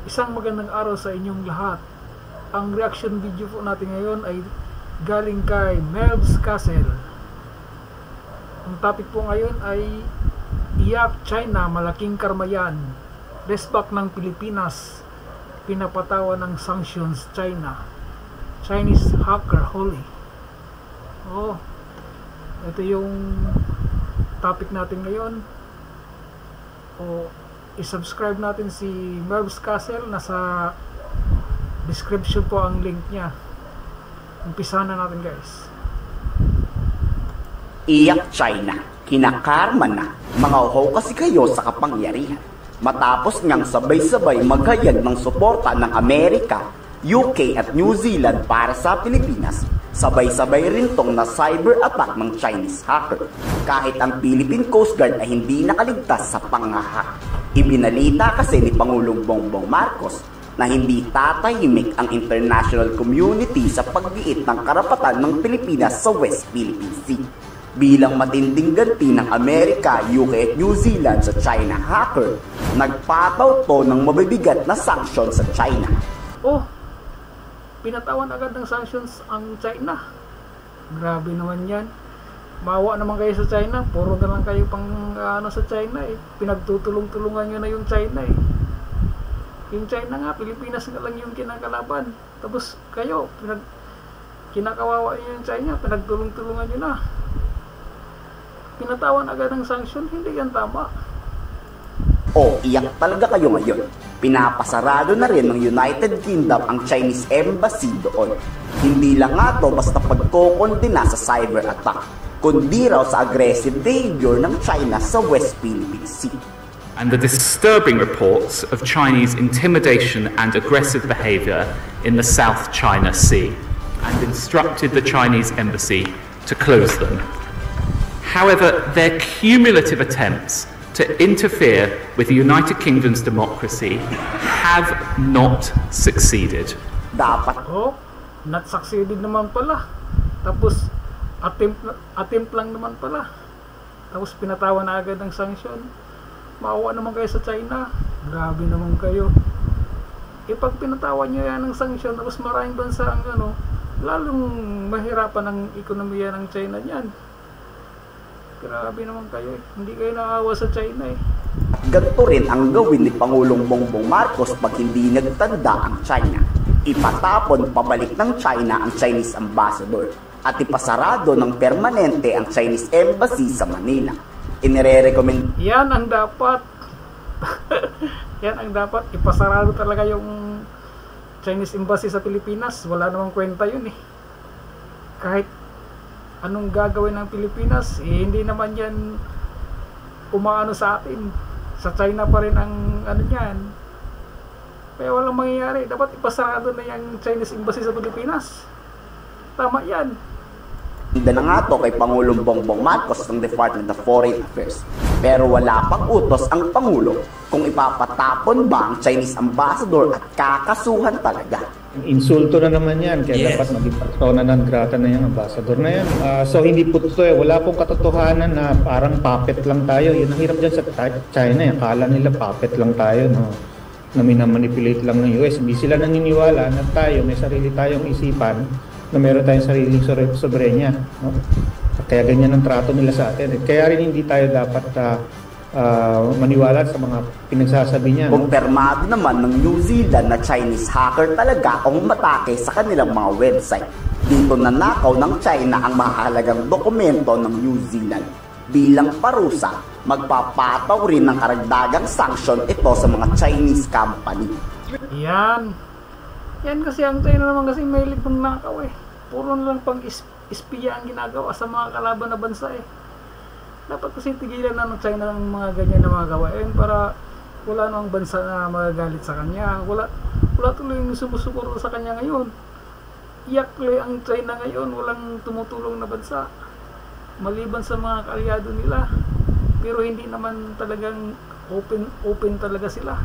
Isang magandang araw sa inyong lahat. Ang reaction video po natin ngayon ay galing kay Melvs Castle. Ang topic po ngayon ay iyak China, malaking karmayan. Resback ng Pilipinas, pinapatawa ng sanctions China. Chinese hacker holy. Oh, ito yung topic natin ngayon. I-subscribe natin si Melvs Castle. Nasa description po ang link niya. Umpisa na natin, guys. Iyak China, kinakarma na, mga uhaw kasi kayo sa kapangyarihan. Matapos ngang sabay-sabay maghayag ng suporta ng Amerika, UK at New Zealand para sa Pilipinas, sabay-sabay rin tong na cyber attack ng Chinese hacker. Kahit ang Philippine Coast Guard ay hindi nakaligtas sa panghahack. Ibinalita kasi ni Pangulong Bongbong Marcos na hindi tatahimik ang international community sa pagdiit ng karapatan ng Pilipinas sa West Philippine Sea. Bilang matinding ganti ng Amerika, UK at New Zealand sa China hacker, nagpataw to ng mabibigat na sanctions sa China. Pinatawan agad ng sanctions ang China. Grabe naman yan. Maawa naman kayo sa China. Puro na lang kayo pang sa China eh. Pinagtutulong-tulungan nyo na yung China eh. Yung China nga, Pilipinas nga lang yung kinakalaban. Tapos kayo, kinakawawa nyo yung China. Pinagtulong-tulungan nyo na. Pinatawan agad ng sanction. Hindi yan tama. Iyak talaga kayo ngayon. Pinapasarado na rin ng United Kingdom ang Chinese Embassy doon. Hindi lang nga to basta pagkokondena sa cyber attack, kundi raw sa aggressive behavior ng China sa West Philippine Sea. And the disturbing reports of Chinese intimidation and aggressive behavior in the South China Sea, and instructed the Chinese embassy to close them. However, their cumulative attempts to interfere with the United Kingdom's democracy have not succeeded. Dapat. Not succeeded naman pala. Tapos, attempt lang naman pala. Tapos, pinatawa na agad ng sanction. Maawa naman kayo sa China. Grabe naman kayo. Pag pinatawa nyo yan ng sanction, tapos maraming bansa ang lalong mahirapan ang ekonomiya ng China niyan. Grabe naman kayo. Hindi kayo naawa sa China eh. Ganito rin ang gawin ni Pangulong Bongbong Marcos pag hindi nagtanda ang China. Ipatapon pabalik ng China ang Chinese ambassador at ipasarado ng permanente ang Chinese embassy sa Manila. Inire-recommend. Yan ang dapat. Yan ang dapat. Ipasarado talaga yung Chinese embassy sa Pilipinas. Wala namang kwenta yun eh. Kahit anong gagawin ng Pilipinas, hindi naman yan umaano sa atin. Sa China pa rin ang niyan. Kaya walang mangyayari. Dapat ipasarado na yung Chinese embassy sa Pilipinas. Tama yan. Hindi na nga to kay Pangulong Bongbong Marcos ng Department of Foreign Affairs. Pero wala pang utos ang Pangulo kung ipapatapon ba ang Chinese ambassador at kakasuhan talaga. Insulto na naman yan, kaya dapat maging persona non grata na yung ambassador na yan. So hindi po ito wala pong katotohanan na parang puppet lang tayo. Yun ang hirap dyan sa China, akala nila puppet lang tayo, no? Na minamanipulate lang ng US. Hindi sila naniniwala na tayo, may sarili tayong isipan, na meron tayong sariling soberenya, no? Kaya ganyan ang trato nila sa atin. Kaya rin hindi tayo dapat maniwala sa mga pinagsasabi niya. Kumpirmado naman ng New Zealand na Chinese hacker talaga ang umatake sa kanilang mga website. Dito nanakaw ng China ang mahalagang dokumento ng New Zealand. Bilang parusa, magpapataw rin ng karagdagang sanction ito sa mga Chinese company. Yan kasi ang China naman kasi may ligpang nakaw eh. Puro na lang pang espiya ang ginagawa sa mga kalaban na bansa eh. Dapat kasi tigilan na ng China ng mga ganyan na mga gawain para wala namang bansa na magagalit sa kanya. Wala tuloy yung sumusuporta sa kanya ngayon. Iyak tuloy ang China ngayon. Walang tumutulong na bansa. Maliban sa mga kaalyado nila. Pero hindi naman talagang open talaga sila.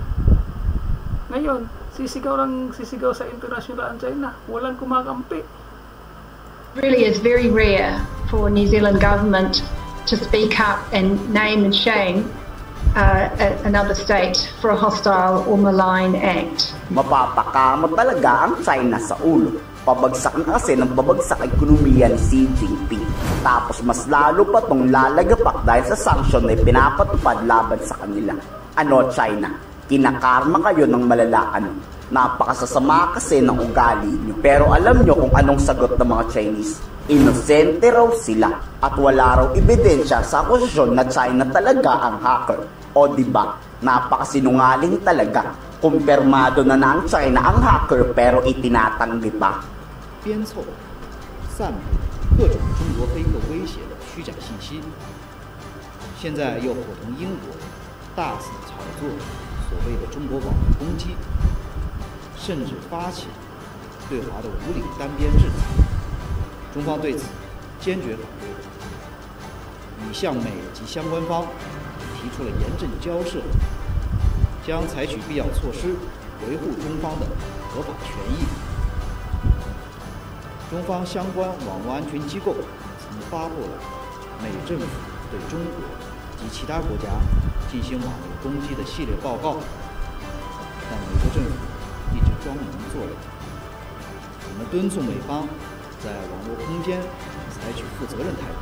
Ngayon, sisigaw sa international ang China. Walang kumakampi. Really is very rare for New Zealand government to speak up and name and shame another state for a hostile or malign act. Mapapakamot talaga ang China sa ulo. Pabagsak na kasi ng pabagsak ekonomiya ni Xi Jinping. Tapos mas lalo pa tong lalagapak dahil sa sanksyon na ipinapatupad laban sa kanila. Ano China? Kinakarma kayo ng malalaan. Napakasasama kasi ng ugali nyo. Pero alam nyo kung anong sagot ng mga Chinese? Inosente raw sila at wala raw ebidensya sa akusasyon na China talaga ang hacker. O diba? Napakasinungaling talaga. Kumpirmado na ng China ang hacker pero itinatanggi pa. 编凑、散布各种中国黑客威胁的虚假信息，现在又伙同英国大肆炒作所谓的中国网络攻击，甚至发起对华的无理单边制裁。中方对此坚决反对，已向美及相关方提出了严正交涉，将采取必要措施维护中方的合法权益。中方相关网络安全机构曾发布了美政府对中国及其他国家进行网络攻击的系列报告，但美国政府一直装模作样。我们敦促美方在网络空间采取负责任态度，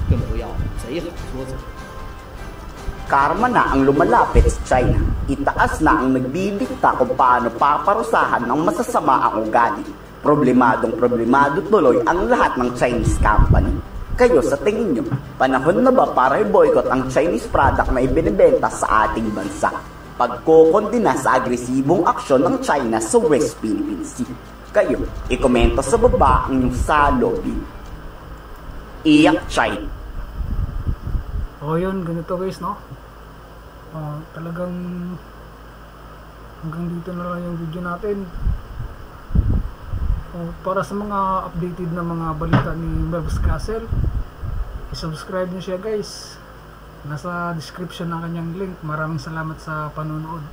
更不要贼喊捉贼。 Karma na ang lumalapit sa China. Itaas na ang nagbibigta kung paano paparusahan ng masasama ang ugali. Problemado tuloy ang lahat ng Chinese company. Kayo sa tingin nyo, panahon na ba para i-boycott ang Chinese product na ibinibenta sa ating bansa? Pagkukondina sa agresibong aksyon ng China sa West Philippine Sea. Kayo, ikomento sa baba ang inyong salobin. Iyak China. O yun, ganito guys, no? Talagang hanggang dito na lang yung video natin. Para sa mga updated na mga balita ni Melv's Castle, i-subscribe nyo siya guys. Nasa description ng kanyang link. Maraming salamat sa panonood.